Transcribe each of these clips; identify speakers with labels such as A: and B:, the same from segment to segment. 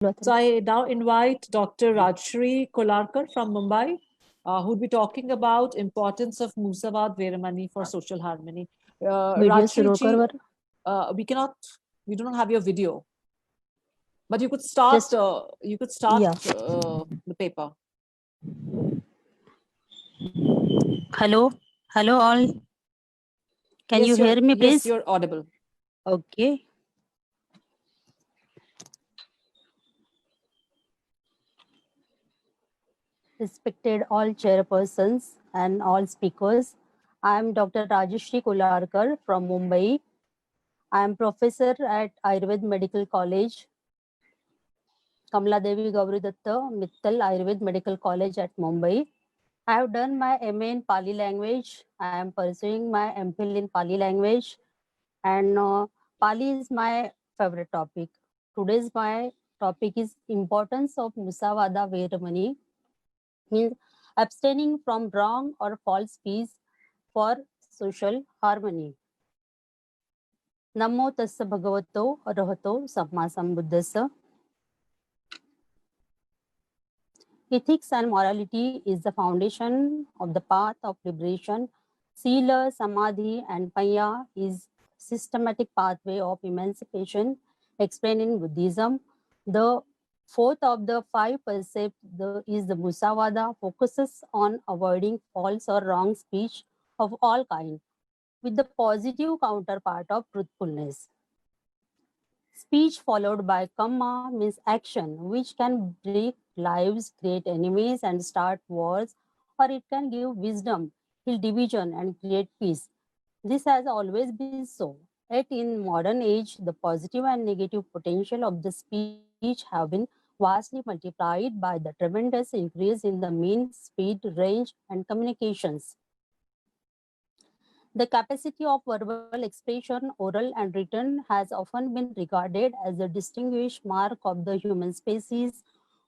A: So I now invite Dr. Rajshri Kolarkar from Mumbai, who will be talking about importance of Musawat Veramani for social harmony.
B: Video शुरू
A: Rajshri
B: कर
A: ji, we do not have your video, but you could start.
B: Yeah.
A: The paper.
B: Hello all. Can you hear me, please?
A: Yes, you're audible.
B: Okay. Respected all chairpersons and all speakers, I am Dr. Rajshri Kolarkar from Mumbai. I am professor at Ayurved Medical College, Kamala Devi Gauri Datta Mittal Ayurved Medical College at Mumbai. I have done my MA in Pali language. I am pursuing my MPhil in Pali language, and Pali is my favorite topic. Today's my topic is importance of Musawada Veramani, means abstaining from wrong or false speech for social harmony. Namo tassa bhagavato arahato samma sambuddhassa. Ethics and morality is the foundation of the path of liberation. Sila, Samadhi, and Panya is systematic pathway of emancipation explained in Buddhism. The fourth of the five precepts is the Musawada, focuses on avoiding false or wrong speech of all kind, with the positive counterpart of truthfulness. Speech followed by kamma means action, which can break lives, create enemies, and start wars, or it can give wisdom, heal division, and create peace. This has always been so. Yet in modern age, the positive and negative potential of the speech have been vastly multiplied by the tremendous increase in the mean, speed, range, and communications. The capacity of verbal expression, oral and written, has often been regarded as a distinguished mark of the human species.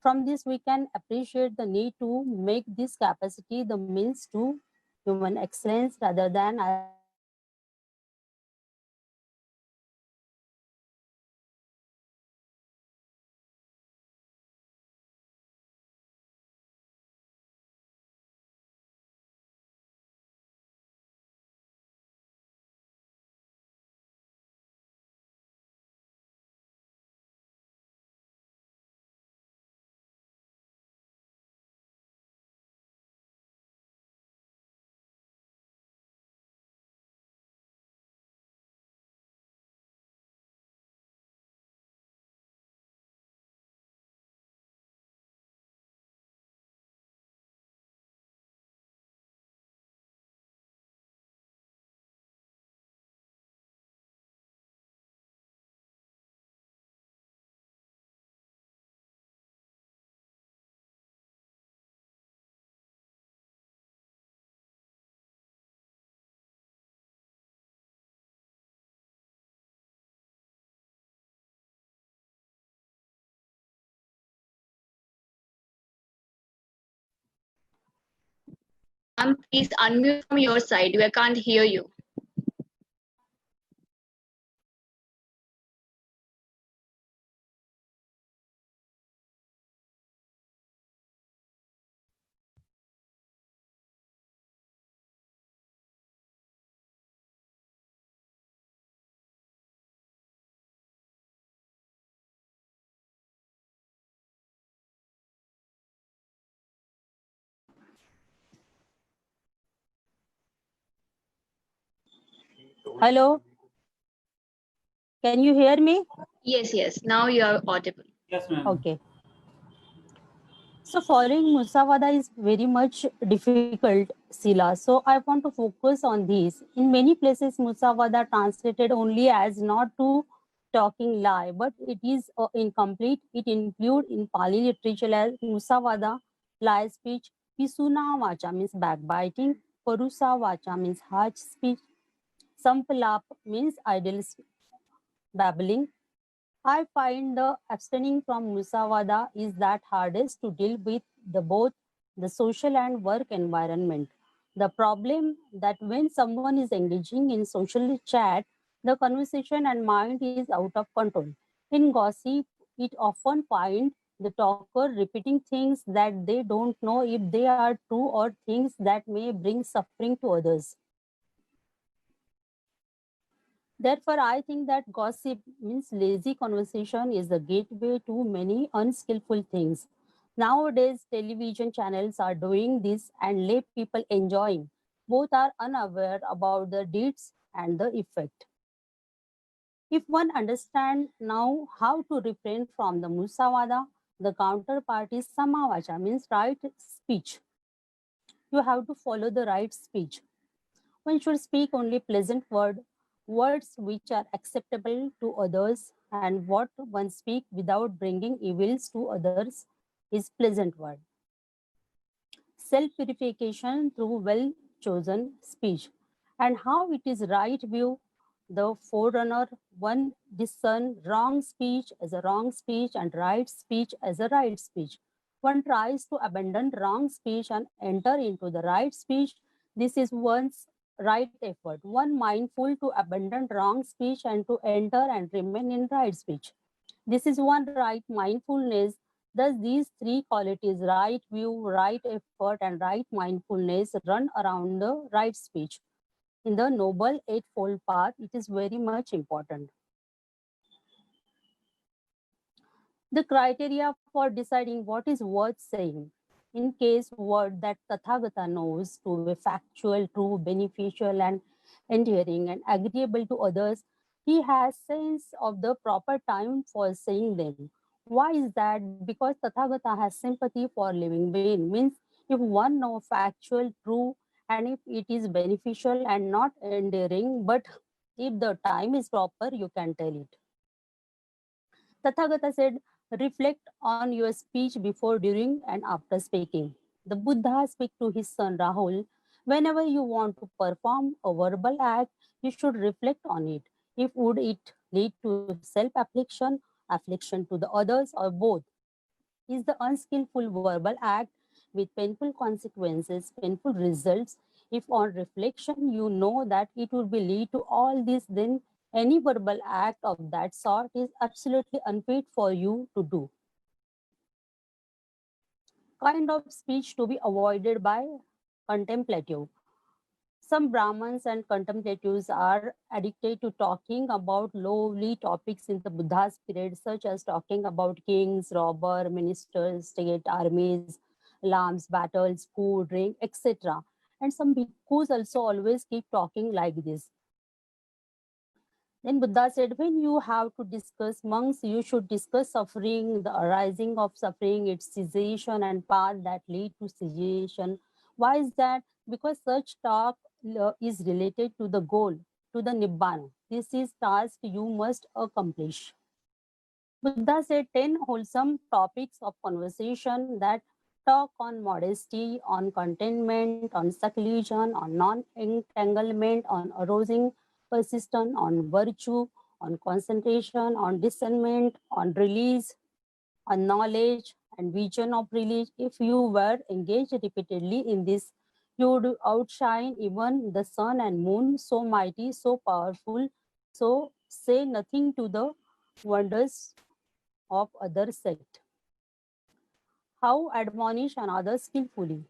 B: From this, we can appreciate the need to make this capacity the means to human excellence rather than as a means to human dominance.
C: Ma'am, please unmute from your side. We can't hear you.
B: Hello, can you hear me?
C: Yes. Now you are audible.
D: Yes, ma'am.
B: Okay. So following Musawada is very much difficult, Sila. So I want to focus on these. In many places, Musawada translated only as not to talking lie, but it is incomplete. It include in Pali literature as Musawada, lie speech, Pisuna Vacha means backbiting, Parusa Vacha means harsh speech, Sampalap means idle babbling. I find the abstaining from Musawada is that hardest to deal with both the social and work environment. The problem that when someone is engaging in social chat, the conversation and mind is out of control. In gossip it often finds the talker repeating things that they don't know if they are true or things that may bring suffering to others. Therefore, I think that gossip means lazy conversation is the gateway to many unskillful things. Nowadays, television channels are doing this and lay people enjoying. Both are unaware about the deeds and the effect. If one understands now how to refrain from the musawada, the counterpart is samavacha, means right speech. You have to follow the right speech. One should speak only pleasant words which are acceptable to others, and what one speak without bringing evils to others is pleasant word. Self-purification through well-chosen speech, and how it is right view the forerunner, one discern wrong speech as a wrong speech and right speech as a right speech. One tries to abandon wrong speech and enter into the right speech. This is one's right effort. One mindful to abandon wrong speech and to enter and remain in right speech. This is one right mindfulness. Thus, these three qualities, right view, right effort, and right mindfulness, run around the right speech. In the Noble Eightfold Path, it is very much important. The criteria for deciding what is worth saying. In case word that Tathagata knows to be factual, true, beneficial, and endearing and agreeable to others, he has sense of the proper time for saying them. Why is that? Because Tathagata has sympathy for living being. Means if one know factual, true, and if it is beneficial and not endearing, but if the time is proper, you can tell it. Tathagata said, reflect on your speech before, during, and after speaking. The Buddha speak to his son Rahul, whenever you want to perform a verbal act, you should reflect on it. If would it lead to self-affliction, affliction to the others, or both? Is the unskillful verbal act with painful consequences, painful results? If on reflection you know that it would be lead to all this, then any verbal act of that sort is absolutely unfit for you to do. Kind of speech to be avoided by contemplative. Some Brahmins and contemplatives are addicted to talking about lowly topics in the Buddha's period, such as talking about kings, robber, ministers, state, armies, lamps, battles, food, drink, etc. And some bhikkhus also always keep talking like this. Then Buddha said, when you have to discuss monks, you should discuss suffering, the arising of suffering, its cessation, and path that lead to cessation. Why is that? Because such talk is related to the goal, to the Nibbana. This is task you must accomplish. Buddha said 10 wholesome topics of conversation that talk on modesty, on contentment, on seclusion, on non-entanglement, on arousing persistence, on virtue, on concentration, on discernment, on release, on knowledge and vision of release. If you were engaged repeatedly in this, you would outshine even the sun and moon, so mighty, so powerful. So say nothing to the wonders of other sect. How admonish another skillfully?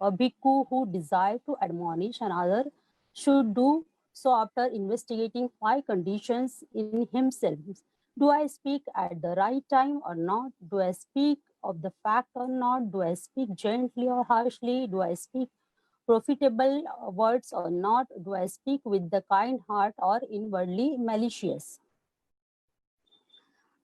B: A bhikkhu who desires to admonish another should do so after investigating 5 conditions in himself. Do I speak at the right time or not? Do I speak of the fact or not? Do I speak gently or harshly? Do I speak profitable words or not? Do I speak with the kind heart or inwardly malicious?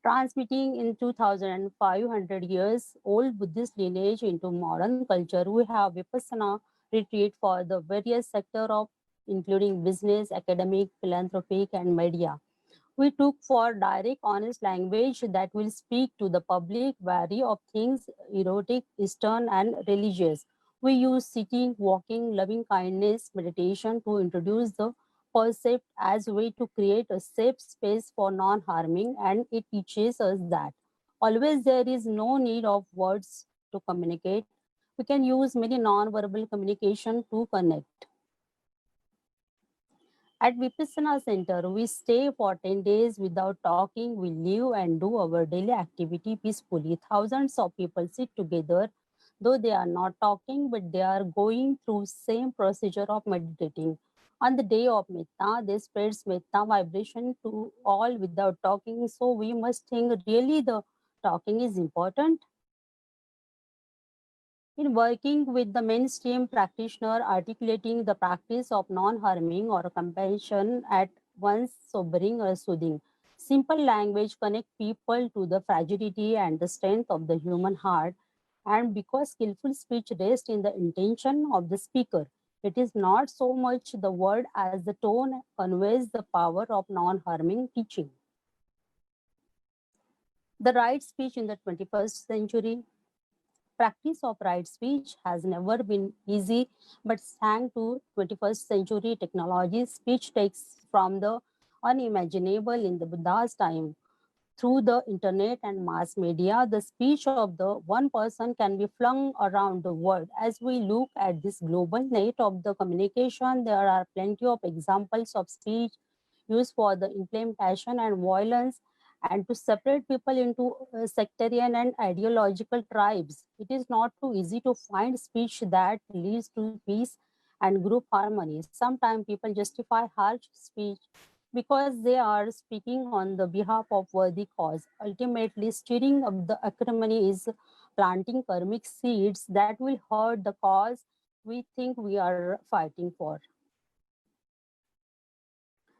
B: Transmitting in 2,500 years old Buddhist lineage into modern culture, we have Vipassana retreat for the various sector of including business, academic, philanthropic, and media. We took for direct, honest language that will speak to the public, vary of things erotic, Eastern, and religious. We use sitting, walking, loving kindness, meditation to introduce the concept as a way to create a safe space for non-harming, and it teaches us that always there is no need of words to communicate. We can use many non-verbal communication to connect. At Vipassana Center, we stay for 10 days without talking. We live and do our daily activity peacefully. Thousands of people sit together, though they are not talking, but they are going through same procedure of meditating. On the day of Metta, they spreads Metta vibration to all without talking. So we must think really the talking is important. In working with the mainstream practitioner, articulating the practice of non-harming or compassion at once sobering or soothing. Simple language connect people to the fragility and the strength of the human heart. And because skillful speech rests in the intention of the speaker, it is not so much the word as the tone conveys the power of non-harming teaching. The right speech in the 21st century. Practice of right speech has never been easy, but thanks to 21st century technology, speech takes from the unimaginable in the Buddha's time. Through the internet and mass media, the speech of the one person can be flung around the world. As we look at this global net of the communication, there are plenty of examples of speech used for the implementation and violence and to separate people into sectarian and ideological tribes. It is not too easy to find speech that leads to peace and group harmony. Sometimes people justify harsh speech because they are speaking on the behalf of worthy cause. Ultimately, stirring up the acrimony is planting karmic seeds that will hurt the cause we think we are fighting for.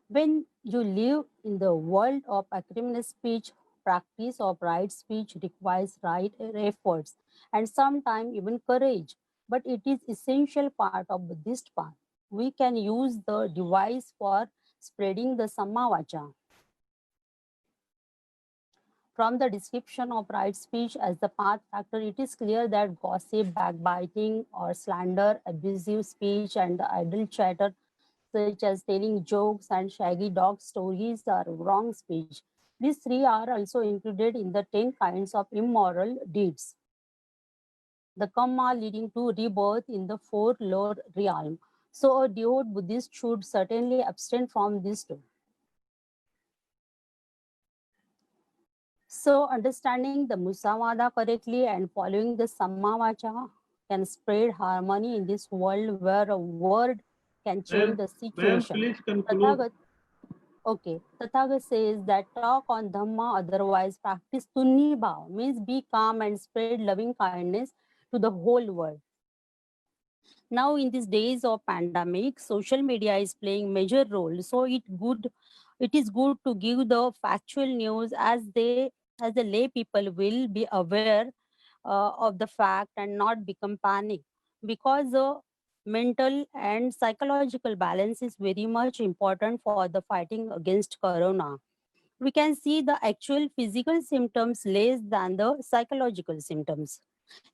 B: When you live in the world of acrimonious speech, practice of right speech requires right efforts and sometimes even courage, but it is essential part of Buddhist path. We can use the device for spreading the Sammavacha. From the description of right speech as the path factor, it is clear that gossip, backbiting, or slander, abusive speech, and the idle chatter, such as telling jokes and shaggy dog stories, are wrong speech. These three are also included in the 10 kinds of immoral deeds. The karma leading to rebirth in the fourth lower realm. So a devout Buddhist should certainly abstain from these two. So understanding the Musavada correctly and following the Sammavacha can spread harmony in this world where a word can change the situation.
D: Please conclude.
B: Okay, Tathagat says that talk on Dhamma, otherwise practice Tunni Bhav, means be calm and spread loving kindness to the whole world. Now in these days of pandemic, social media is playing major role. So it is good to give the factual news as the lay people will be aware of the fact and not become panic, because the mental and psychological balance is very much important for the fighting against corona. We can see the actual physical symptoms less than the psychological symptoms.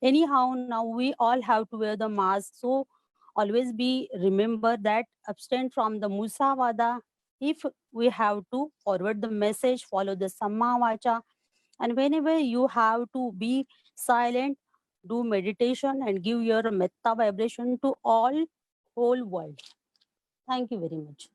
B: Anyhow, now we all have to wear the mask. So always be remember that abstain from the Musavada. If we have to forward the message, follow the Sammavacha. And whenever you have to be silent, do meditation and give your metta vibration to all whole world. Thank you very much.